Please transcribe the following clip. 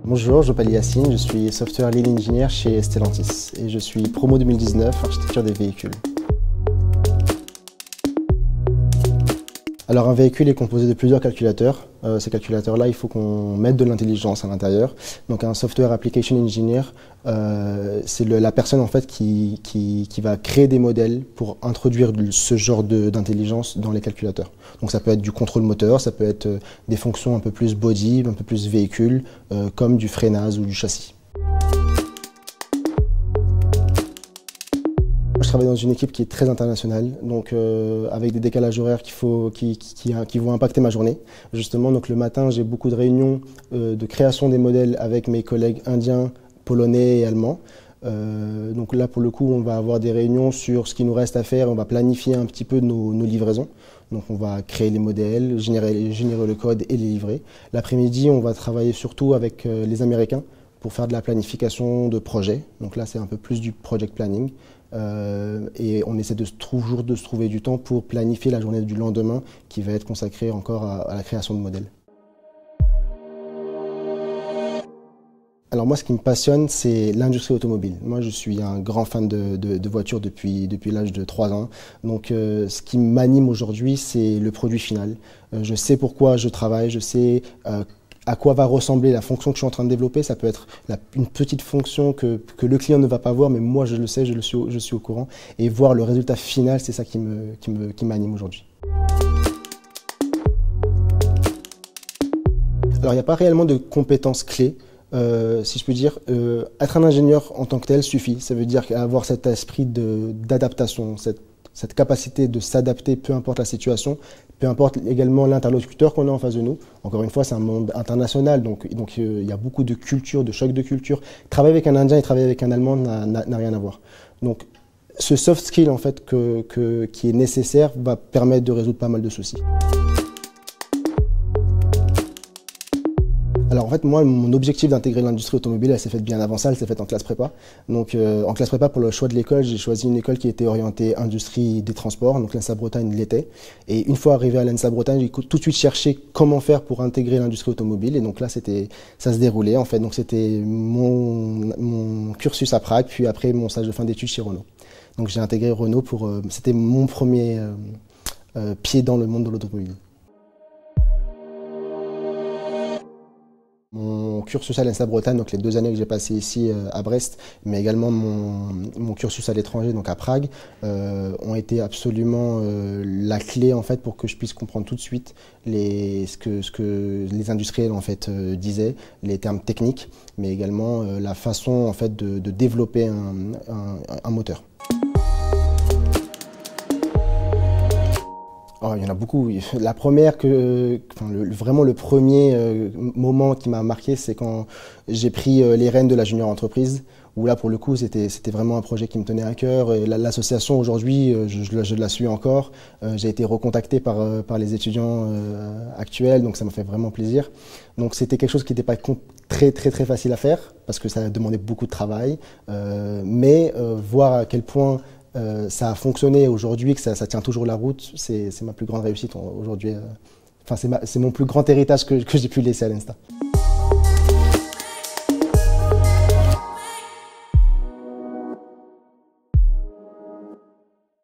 Bonjour, je m'appelle Yacine, je suis Software Lead Engineer chez Stellantis et je suis promo 2019, architecture des véhicules. Alors un véhicule est composé de plusieurs calculateurs. Ces calculateurs-là, il faut qu'on mette de l'intelligence à l'intérieur. Donc un Software Application Engineer, c'est la personne en fait qui va créer des modèles pour introduire ce genre d'intelligence dans les calculateurs. Donc ça peut être du contrôle moteur, ça peut être des fonctions un peu plus body, un peu plus véhicule, comme du freinage ou du châssis. Je travaille dans une équipe qui est très internationale, donc avec des décalages horaires qui vont impacter ma journée. Justement, donc le matin, j'ai beaucoup de réunions de création des modèles avec mes collègues indiens, polonais et allemands. Donc là, pour le coup, on va avoir des réunions sur ce qu'il nous reste à faire. On va planifier un petit peu nos livraisons. Donc on va créer les modèles, générer le code et les livrer. L'après-midi, on va travailler surtout avec les Américains pour faire de la planification de projets. Donc là, c'est un peu plus du project planning. Et on essaie toujours de se trouver du temps pour planifier la journée du lendemain qui va être consacrée encore à la création de modèles. Alors moi, ce qui me passionne, c'est l'industrie automobile. Moi, je suis un grand fan de voitures depuis l'âge de 3 ans. Donc ce qui m'anime aujourd'hui, c'est le produit final. Je sais pourquoi je travaille, je sais à quoi va ressembler la fonction que je suis en train de développer. Ça peut être une petite fonction que le client ne va pas voir, mais moi je le sais, je suis au courant. Et voir le résultat final, c'est ça qui m'anime aujourd'hui. Alors il n'y a pas réellement de compétences clés. Si je peux dire, être un ingénieur en tant que tel suffit. Ça veut dire avoir cet esprit d'adaptation, cette capacité de s'adapter, peu importe la situation, peu importe également l'interlocuteur qu'on a en face de nous. Encore une fois, c'est un monde international, donc il y a beaucoup de cultures, de chocs de culture. Travailler avec un Indien et travailler avec un Allemand n'a rien à voir. Donc, ce soft skill en fait qui est nécessaire va permettre de résoudre pas mal de soucis. Alors en fait, moi, mon objectif d'intégrer l'industrie automobile, elle s'est faite bien avant ça, elle s'est faite en classe prépa. Donc en classe prépa, pour le choix de l'école, j'ai choisi une école qui était orientée industrie des transports, donc l'ENSA Bretagne l'était. Et une fois arrivé à l'ENSA Bretagne, j'ai tout de suite cherché comment faire pour intégrer l'industrie automobile. Et donc là, ça se déroulait en fait. Donc c'était mon cursus à Prague, puis après mon stage de fin d'études chez Renault. Donc j'ai intégré Renault c'était mon premier pied dans le monde de l'automobile. Mon cursus à l'ENSA Bretagne, donc les 2 années que j'ai passées ici à Brest, mais également mon cursus à l'étranger, donc à Prague, ont été absolument la clé en fait pour que je puisse comprendre tout de suite ce que les industriels en fait disaient, les termes techniques, mais également la façon en fait de développer un moteur. Oh, il y en a beaucoup. La première vraiment le premier moment qui m'a marqué, c'est quand j'ai pris les rênes de la junior entreprise, où là pour le coup c'était vraiment un projet qui me tenait à cœur. L'association aujourd'hui, je la suis encore. J'ai été recontacté par les étudiants actuels, donc ça m'a fait vraiment plaisir. Donc c'était quelque chose qui n'était pas très facile à faire parce que ça demandait beaucoup de travail, mais voir à quel point ça a fonctionné aujourd'hui, que ça tient toujours la route, c'est ma plus grande réussite aujourd'hui. C'est mon plus grand héritage que j'ai pu laisser à l'Insta.